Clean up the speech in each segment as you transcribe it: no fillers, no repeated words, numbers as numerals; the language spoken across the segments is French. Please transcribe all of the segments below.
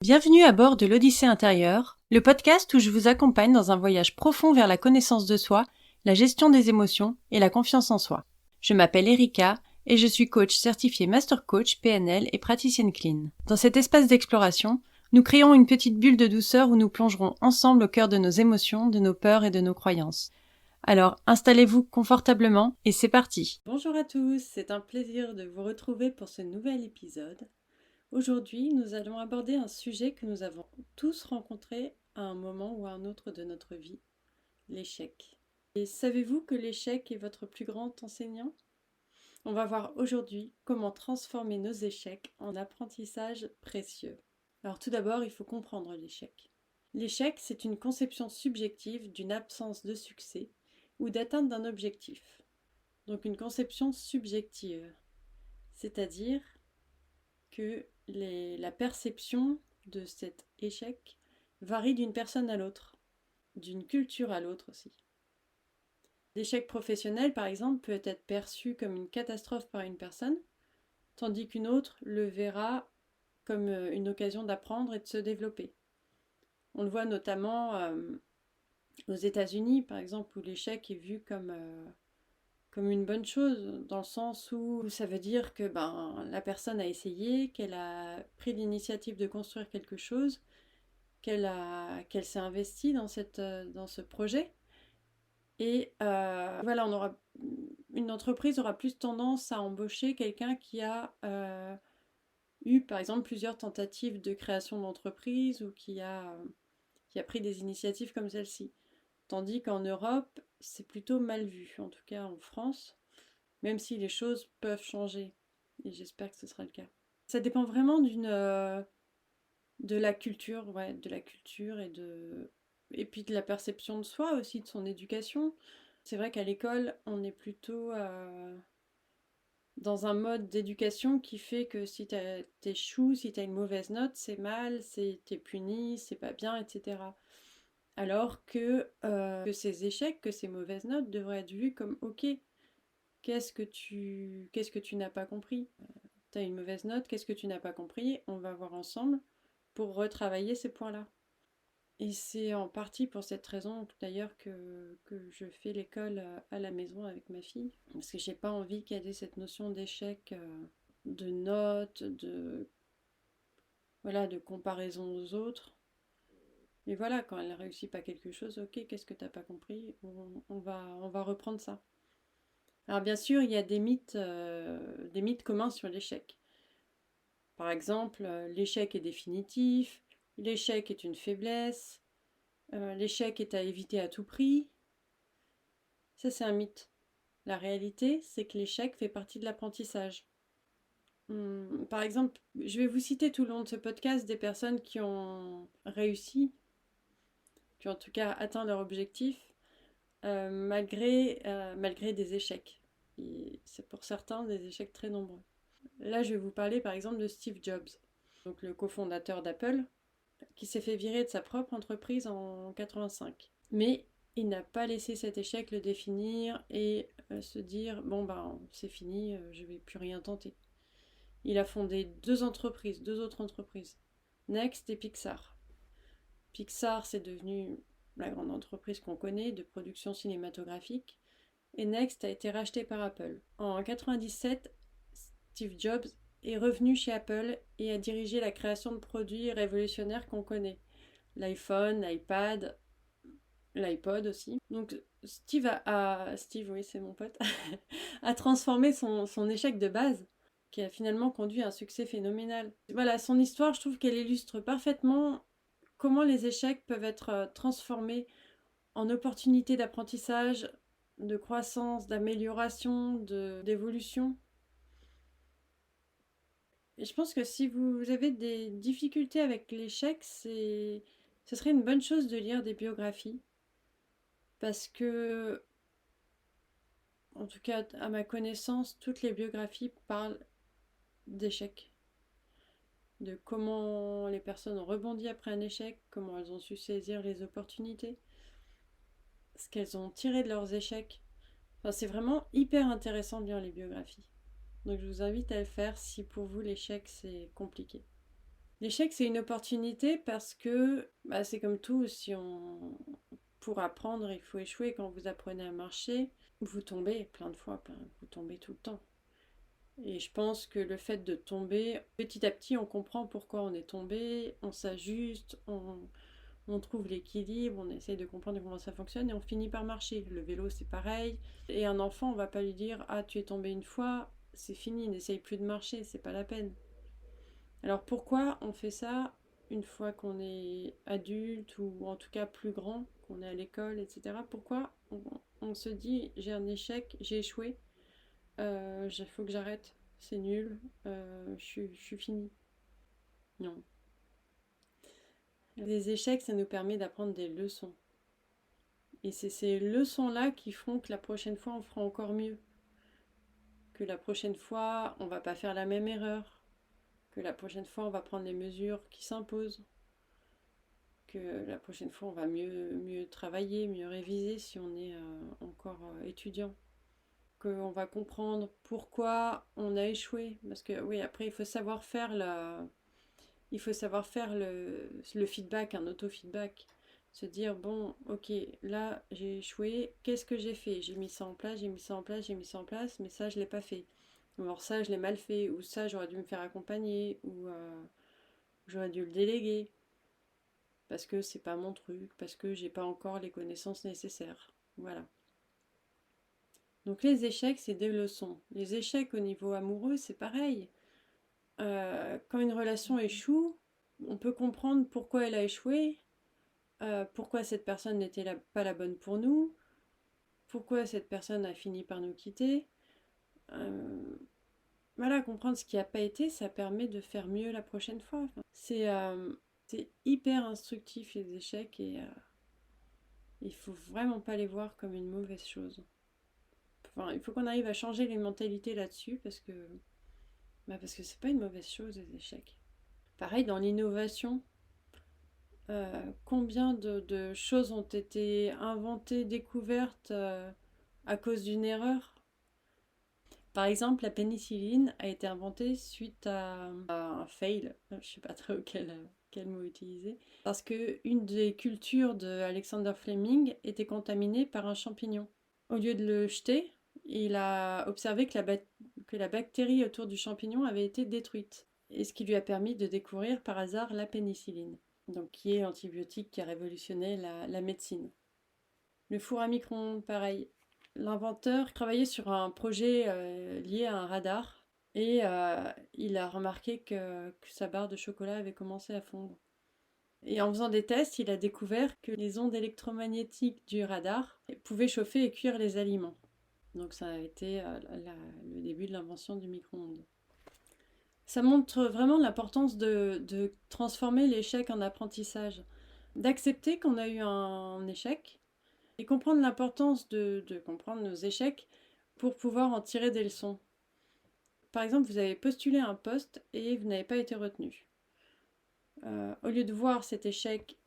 Bienvenue à bord de l'Odyssée intérieure, le podcast où je vous accompagne dans un voyage profond vers la connaissance de soi, la gestion des émotions et la confiance en soi. Je m'appelle Erika et je suis coach certifiée Master Coach PNL et praticienne clean. Dans cet espace d'exploration, nous créons une petite bulle de douceur où nous plongerons ensemble au cœur de nos émotions, de nos peurs et de nos croyances. Alors, installez-vous confortablement et c'est parti. Bonjour à tous, c'est un plaisir de vous retrouver pour ce nouvel épisode. Aujourd'hui, nous allons aborder un sujet que nous avons tous rencontré à un moment ou à un autre de notre vie, l'échec. Et savez-vous que l'échec est votre plus grand enseignant ? On va voir aujourd'hui comment transformer nos échecs en apprentissage précieux. Alors tout d'abord, il faut comprendre l'échec. L'échec, c'est une conception subjective d'une absence de succès ou d'atteinte d'un objectif. Donc une conception subjective, c'est-à-dire que la perception de cet échec varie d'une personne à l'autre, d'une culture à l'autre aussi. L'échec professionnel, par exemple, peut être perçu comme une catastrophe par une personne, tandis qu'une autre le verra comme une occasion d'apprendre et de se développer. On le voit notamment aux États-Unis, par exemple, où l'échec est vu comme une bonne chose, dans le sens où ça veut dire que la personne a essayé, qu'elle a pris l'initiative de construire quelque chose, qu'elle s'est investie dans ce projet. Et voilà, une entreprise aura plus tendance à embaucher quelqu'un qui a eu, par exemple, plusieurs tentatives de création d'entreprise ou qui a pris des initiatives comme celle-ci. Tandis qu'en Europe, c'est plutôt mal vu, en tout cas en France, même si les choses peuvent changer. Et j'espère que ce sera le cas. Ça dépend vraiment de la culture, ouais, de la culture et puis de la perception de soi aussi, de son éducation. C'est vrai qu'à l'école, on est plutôt dans un mode d'éducation qui fait que si t'échoues, si t'as une mauvaise note, c'est mal, t'es puni, c'est pas bien, etc. Alors que ces échecs, que ces mauvaises notes devraient être vues comme ok, qu'est-ce que tu n'as pas compris? T'as une mauvaise note, qu'est-ce que tu n'as pas compris? On va voir ensemble pour retravailler ces points-là. Et c'est en partie pour cette raison d'ailleurs que je fais l'école à la maison avec ma fille. Parce que j'ai pas envie qu'elle ait cette notion d'échec, de notes, voilà, de comparaison aux autres. Et voilà, quand elle ne réussit pas quelque chose, ok, qu'est-ce que t'as pas compris? On va reprendre ça. Alors bien sûr, il y a des mythes communs sur l'échec. Par exemple, l'échec est définitif, l'échec est une faiblesse, l'échec est à éviter à tout prix. Ça, c'est un mythe. La réalité, c'est que l'échec fait partie de l'apprentissage. Par exemple, je vais vous citer tout le long de ce podcast des personnes qui ont réussi, qui ont en tout cas atteint leur objectif, malgré des échecs. Et c'est pour certains des échecs très nombreux. Là, je vais vous parler par exemple de Steve Jobs, donc le cofondateur d'Apple, qui s'est fait virer de sa propre entreprise en 85. Mais il n'a pas laissé cet échec le définir et se dire bon c'est fini, je vais plus rien tenter. Il a fondé deux autres entreprises, Next et Pixar. Pixar, c'est devenu la grande entreprise qu'on connaît de production cinématographique et Next a été racheté par Apple. En 1997, Steve Jobs est revenu chez Apple et a dirigé la création de produits révolutionnaires qu'on connaît. L'iPhone, l'iPad, l'iPod aussi. Donc Steve, oui c'est mon pote, a transformé son échec de base, qui a finalement conduit à un succès phénoménal. Voilà, son histoire, je trouve qu'elle illustre parfaitement comment les échecs peuvent être transformés en opportunités d'apprentissage, de croissance, d'amélioration, d'évolution. Et je pense que si vous avez des difficultés avec l'échec, ce serait une bonne chose de lire des biographies. Parce que, en tout cas à ma connaissance, toutes les biographies parlent d'échecs. De comment les personnes ont rebondi après un échec, comment elles ont su saisir les opportunités, ce qu'elles ont tiré de leurs échecs. Enfin, c'est vraiment hyper intéressant de lire les biographies. Donc je vous invite à le faire si pour vous l'échec c'est compliqué. L'échec, c'est une opportunité parce que c'est comme tout, pour apprendre, il faut échouer. Quand vous apprenez à marcher, vous tombez plein de fois, vous tombez tout le temps. Et je pense que le fait de tomber, petit à petit, on comprend pourquoi on est tombé, on s'ajuste, on trouve l'équilibre, on essaye de comprendre comment ça fonctionne et on finit par marcher. Le vélo, c'est pareil. Et un enfant, on va pas lui dire: ah, tu es tombé une fois, c'est fini, n'essaye plus de marcher, c'est pas la peine. Alors pourquoi on fait ça une fois qu'on est adulte ou en tout cas plus grand, qu'on est à l'école, etc. Pourquoi on se dit: j'ai un échec, j'ai échoué, il faut que j'arrête, c'est nul, je suis fini. Non. Les échecs, ça nous permet d'apprendre des leçons. Et c'est ces leçons-là qui feront que la prochaine fois, on fera encore mieux. Que la prochaine fois, on va pas faire la même erreur. Que la prochaine fois, on va prendre les mesures qui s'imposent. Que la prochaine fois, on va mieux travailler, mieux réviser si on est encore étudiant. Qu'on va comprendre pourquoi on a échoué. Parce que oui, après, il faut savoir faire le feedback, un auto-feedback. Se dire: bon, ok, là j'ai échoué, qu'est-ce que j'ai fait? J'ai mis ça en place, j'ai mis ça en place, j'ai mis ça en place, mais ça je l'ai pas fait. Ou alors ça je l'ai mal fait, ou ça j'aurais dû me faire accompagner, ou j'aurais dû le déléguer, parce que c'est pas mon truc, parce que j'ai pas encore les connaissances nécessaires. Voilà. Donc les échecs, c'est des leçons. Les échecs au niveau amoureux, c'est pareil. Quand une relation échoue, on peut comprendre pourquoi elle a échoué, pourquoi cette personne n'était pas la bonne pour nous, pourquoi cette personne a fini par nous quitter. Voilà, comprendre ce qui n'a pas été, ça permet de faire mieux la prochaine fois. Enfin, c'est hyper instructif les échecs et il faut vraiment pas les voir comme une mauvaise chose. Enfin, il faut qu'on arrive à changer les mentalités là-dessus parce que c'est pas une mauvaise chose les échecs. Pareil dans l'innovation, combien de choses ont été inventées, découvertes à cause d'une erreur. Par exemple, la pénicilline a été inventée suite à un fail, je ne sais pas trop quel mot utiliser, parce que une des cultures de Alexander Fleming était contaminée par un champignon. Au lieu de le jeter, il a observé que la bactérie autour du champignon avait été détruite, et ce qui lui a permis de découvrir par hasard la pénicilline, donc qui est l'antibiotique qui a révolutionné la médecine. Le four à micro-ondes, pareil. L'inventeur travaillait sur un projet lié à un radar et il a remarqué que sa barre de chocolat avait commencé à fondre. Et en faisant des tests, il a découvert que les ondes électromagnétiques du radar pouvaient chauffer et cuire les aliments. Donc ça a été le début de l'invention du micro-ondes. Ça montre vraiment l'importance de transformer l'échec en apprentissage, d'accepter qu'on a eu un échec et comprendre l'importance de comprendre nos échecs pour pouvoir en tirer des leçons. Par exemple, vous avez postulé un poste et vous n'avez pas été retenu. Au lieu de voir cet échec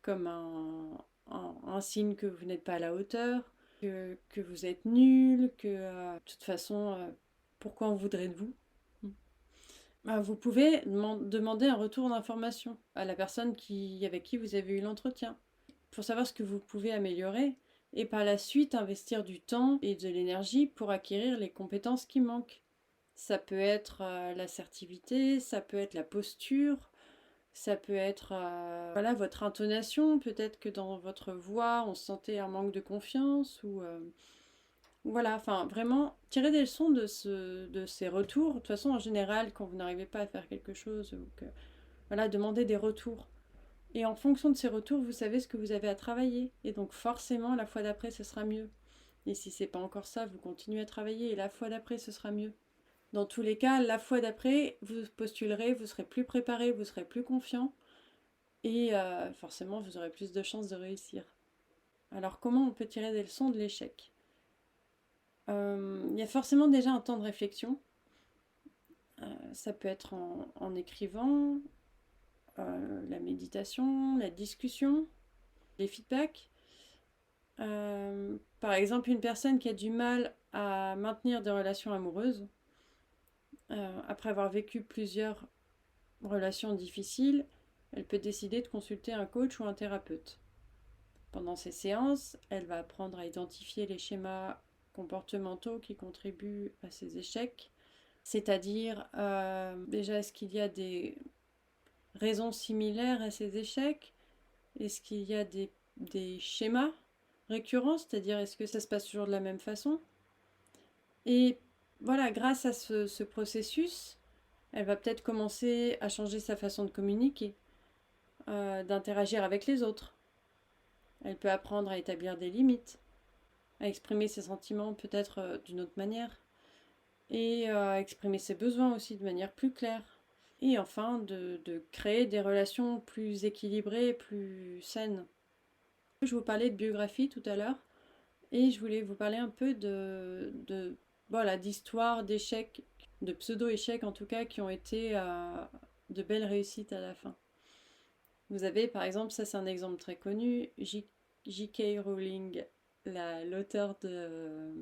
comme un signe que vous n'êtes pas à la hauteur, que vous êtes nul, que de toute façon, pourquoi on voudrait de vous? Vous pouvez demander un retour d'information à la personne avec qui vous avez eu l'entretien pour savoir ce que vous pouvez améliorer et par la suite investir du temps et de l'énergie pour acquérir les compétences qui manquent. Ça peut être l'assertivité, ça peut être la posture, ça peut être voilà, votre intonation, peut-être que dans votre voix on sentait un manque de confiance ou voilà, enfin vraiment tirer des leçons de ces retours. De toute façon en général quand vous n'arrivez pas à faire quelque chose ou que voilà, demandez des retours. Et en fonction de ces retours, vous savez ce que vous avez à travailler. Et donc forcément, la fois d'après, ce sera mieux. Et si c'est pas encore ça, vous continuez à travailler et la fois d'après, ce sera mieux. Dans tous les cas, la fois d'après, vous postulerez, vous serez plus préparé, vous serez plus confiant. Et forcément, vous aurez plus de chances de réussir. Alors comment on peut tirer des leçons de l'échec? Il y a forcément déjà un temps de réflexion. Ça peut être en écrivant, la méditation, la discussion, les feedbacks. Par exemple, une personne qui a du mal à maintenir des relations amoureuses, après avoir vécu plusieurs relation difficile, elle peut décider de consulter un coach ou un thérapeute. Pendant ces séances, elle va apprendre à identifier les schémas comportementaux qui contribuent à ces échecs, c'est-à-dire déjà est-ce qu'il y a des raisons similaires à ces échecs, est-ce qu'il y a des schémas récurrents, c'est-à-dire est-ce que ça se passe toujours de la même façon. Et voilà, grâce à ce processus, elle va peut-être commencer à changer sa façon de communiquer, d'interagir avec les autres. Elle peut apprendre à établir des limites, à exprimer ses sentiments peut-être d'une autre manière, et à exprimer ses besoins aussi de manière plus claire. Et enfin, de créer des relations plus équilibrées, plus saines. Je vous parlais de biographie tout à l'heure, et je voulais vous parler un peu d'histoires, d'échecs, de pseudo-échecs en tout cas, qui ont été de belles réussites à la fin. Vous avez par exemple, ça c'est un exemple très connu, J.K. Rowling, l'auteur de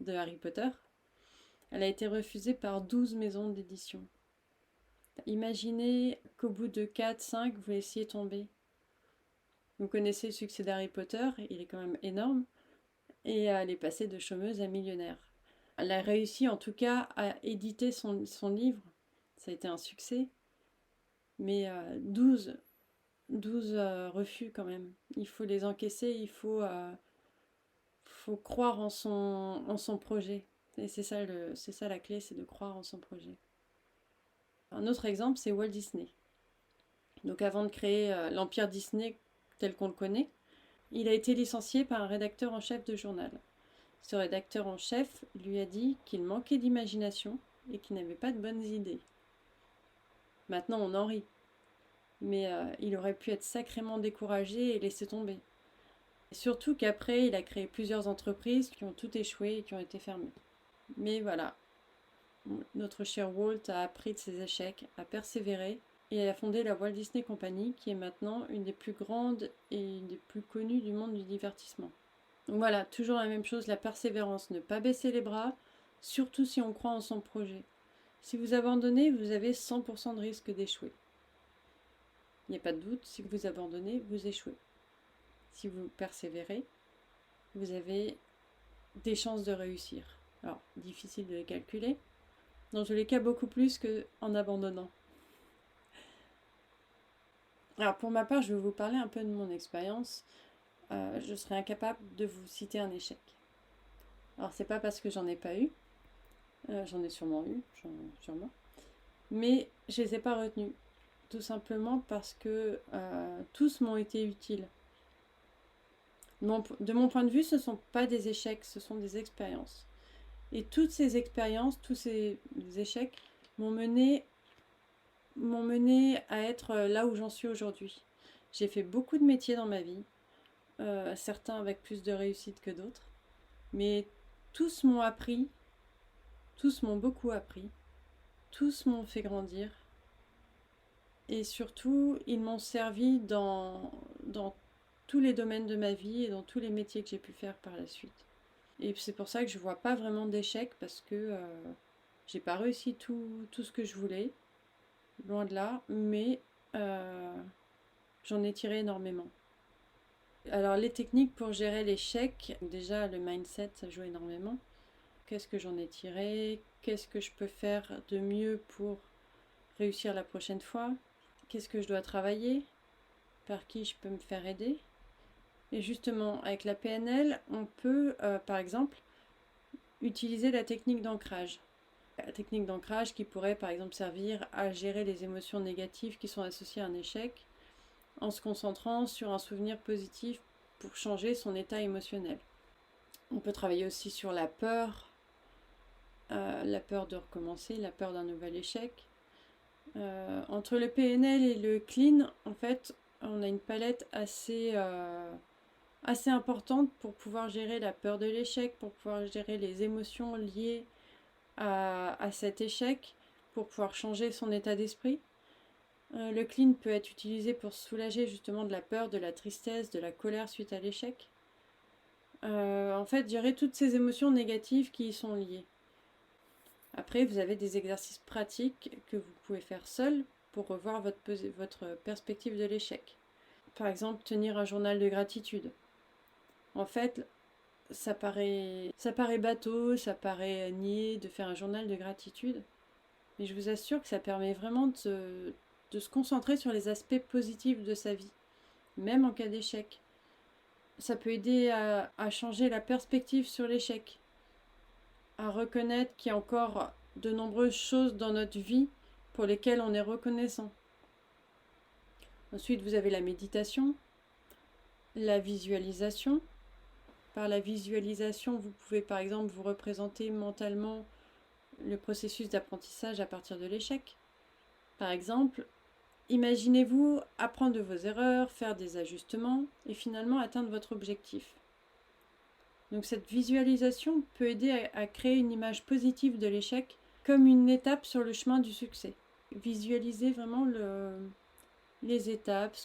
Harry Potter. Elle a été refusée par 12 maisons d'édition. Imaginez qu'au bout de 4-5, vous laissiez tomber. Vous connaissez le succès d'Harry Potter, il est quand même énorme, et elle est passée de chômeuse à millionnaire. Elle a réussi en tout cas à éditer son livre, ça a été un succès, mais 12 refus quand même. Il faut les encaisser, il faut croire en son projet. Et c'est ça la clé, c'est de croire en son projet. Un autre exemple, c'est Walt Disney. Donc avant de créer l'empire Disney tel qu'on le connaît, il a été licencié par un rédacteur en chef de journal. Ce rédacteur en chef lui a dit qu'il manquait d'imagination et qu'il n'avait pas de bonnes idées. Maintenant on en rit, mais il aurait pu être sacrément découragé et laisser tomber. Et surtout qu'après il a créé plusieurs entreprises qui ont toutes échoué et qui ont été fermées. Mais voilà, notre cher Walt a appris de ses échecs, a persévéré et elle a fondé la Walt Disney Company qui est maintenant une des plus grandes et une des plus connues du monde du divertissement. Donc voilà, toujours la même chose, la persévérance, ne pas baisser les bras, surtout si on croit en son projet. Si vous abandonnez, vous avez 100% de risque d'échouer. Il n'y a pas de doute, si vous abandonnez, vous échouez. Si vous persévérez, vous avez des chances de réussir. Alors, difficile de les calculer. Dans tous les cas, beaucoup plus qu'en abandonnant. Alors, pour ma part, je vais vous parler un peu de mon expérience. Je serais incapable de vous citer un échec. Alors, c'est pas parce que j'en ai pas eu. J'en ai sûrement eu, sûrement. Mais je les ai pas retenus. Tout simplement parce que tous m'ont été utiles. De mon point de vue, ce ne sont pas des échecs, ce sont des expériences. Et toutes ces expériences, tous ces échecs m'ont mené à être là où j'en suis aujourd'hui. J'ai fait beaucoup de métiers dans ma vie, certains avec plus de réussite que d'autres, mais tous m'ont appris, tous m'ont beaucoup appris, tous m'ont fait grandir, et surtout, ils m'ont servi dans tous les domaines de ma vie et dans tous les métiers que j'ai pu faire par la suite. Et c'est pour ça que je vois pas vraiment d'échec parce que j'ai pas réussi tout ce que je voulais, loin de là, mais j'en ai tiré énormément. Alors les techniques pour gérer l'échec, déjà le mindset ça joue énormément. Qu'est-ce que j'en ai tiré? Qu'est-ce que je peux faire de mieux pour réussir la prochaine fois? Qu'est-ce que je dois travailler? Par qui je peux me faire aider? Et justement, avec la PNL, on peut, par exemple, utiliser la technique d'ancrage. La technique d'ancrage qui pourrait, par exemple, servir à gérer les émotions négatives qui sont associées à un échec, en se concentrant sur un souvenir positif pour changer son état émotionnel. On peut travailler aussi sur la peur de recommencer, la peur d'un nouvel échec. Entre le PNL et le clean, en fait, on a une palette assez importante pour pouvoir gérer la peur de l'échec, pour pouvoir gérer les émotions liées à cet échec, pour pouvoir changer son état d'esprit. Le clean peut être utilisé pour se soulager justement de la peur, de la tristesse, de la colère suite à l'échec. En fait, gérer toutes ces émotions négatives qui y sont liées. Après, vous avez des exercices pratiques que vous pouvez faire seul pour revoir votre perspective de l'échec. Par exemple, tenir un journal de gratitude. En fait, ça paraît bateau, ça paraît niais de faire un journal de gratitude, mais je vous assure que ça permet vraiment de se concentrer sur les aspects positifs de sa vie, même en cas d'échec. Ça peut aider à changer la perspective sur l'échec, à reconnaître qu'il y a encore de nombreuses choses dans notre vie pour lesquelles on est reconnaissant. Ensuite, vous avez la méditation, la visualisation. Par la visualisation, vous pouvez par exemple vous représenter mentalement le processus d'apprentissage à partir de l'échec. Par exemple, imaginez-vous apprendre de vos erreurs, faire des ajustements et finalement atteindre votre objectif. Donc cette visualisation peut aider à créer une image positive de l'échec comme une étape sur le chemin du succès. Visualisez vraiment les étapes,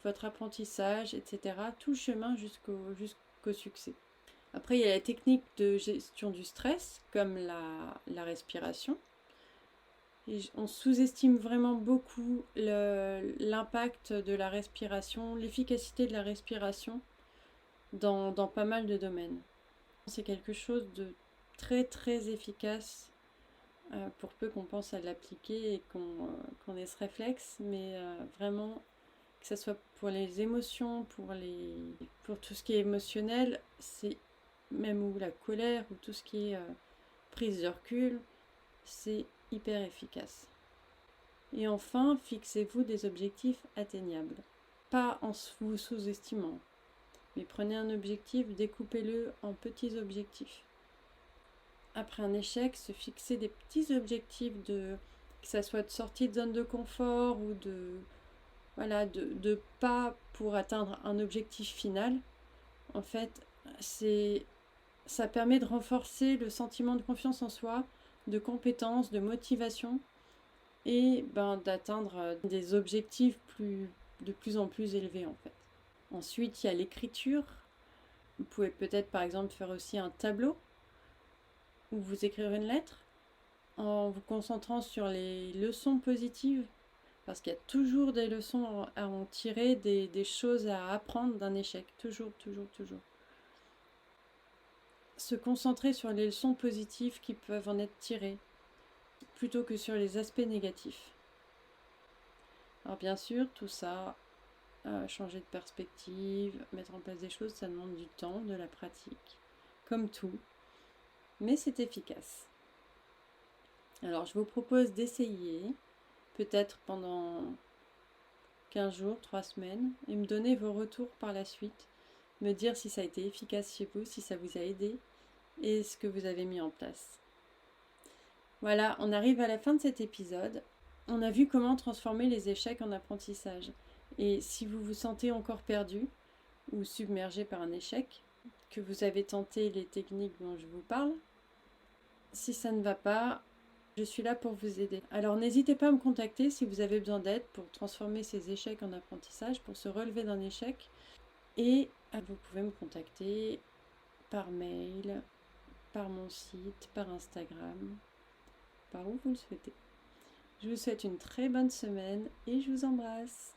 votre apprentissage, etc. Tout le chemin jusqu'au succès. Après, il y a la technique de gestion du stress, comme la respiration. Et on sous-estime vraiment beaucoup l'impact de la respiration, l'efficacité de la respiration dans pas mal de domaines. C'est quelque chose de très très efficace pour peu qu'on pense à l'appliquer et qu'on ait ce réflexe, mais vraiment que ce soit pour les émotions, pour tout ce qui est émotionnel, c'est même ou la colère ou tout ce qui est prise de recul, c'est hyper efficace. Et enfin, fixez-vous des objectifs atteignables, pas en vous sous-estimant, mais prenez un objectif, découpez-le en petits objectifs. Après un échec, se fixer des petits objectifs que ça soit de sortie de zone de confort ou de pas pour atteindre un objectif final. En fait, ça permet de renforcer le sentiment de confiance en soi, de compétence, de motivation et d'atteindre des objectifs de plus en plus élevés en fait. Ensuite, il y a l'écriture. Vous pouvez peut-être par exemple faire aussi un tableau où vous écrivez une lettre en vous concentrant sur les leçons positives parce qu'il y a toujours des leçons à en tirer, des choses à apprendre d'un échec. Toujours. Se concentrer sur les leçons positives qui peuvent en être tirées plutôt que sur les aspects négatifs. Alors bien sûr, tout ça, changer de perspective, mettre en place des choses, ça demande du temps, de la pratique, comme tout, mais c'est efficace. Alors je vous propose d'essayer, peut-être pendant 15 jours, 3 semaines, et me donner vos retours par la suite, me dire si ça a été efficace chez vous, si ça vous a aidé, et ce que vous avez mis en place. Voilà, on arrive à la fin de cet épisode. On a vu comment transformer les échecs en apprentissage. Et si vous vous sentez encore perdu ou submergé par un échec, que vous avez tenté les techniques dont je vous parle, si ça ne va pas, je suis là pour vous aider. Alors n'hésitez pas à me contacter si vous avez besoin d'aide pour transformer ces échecs en apprentissage, pour se relever d'un échec. Et vous pouvez me contacter par mail, par mon site, par Instagram, par où vous le souhaitez. Je vous souhaite une très bonne semaine et je vous embrasse.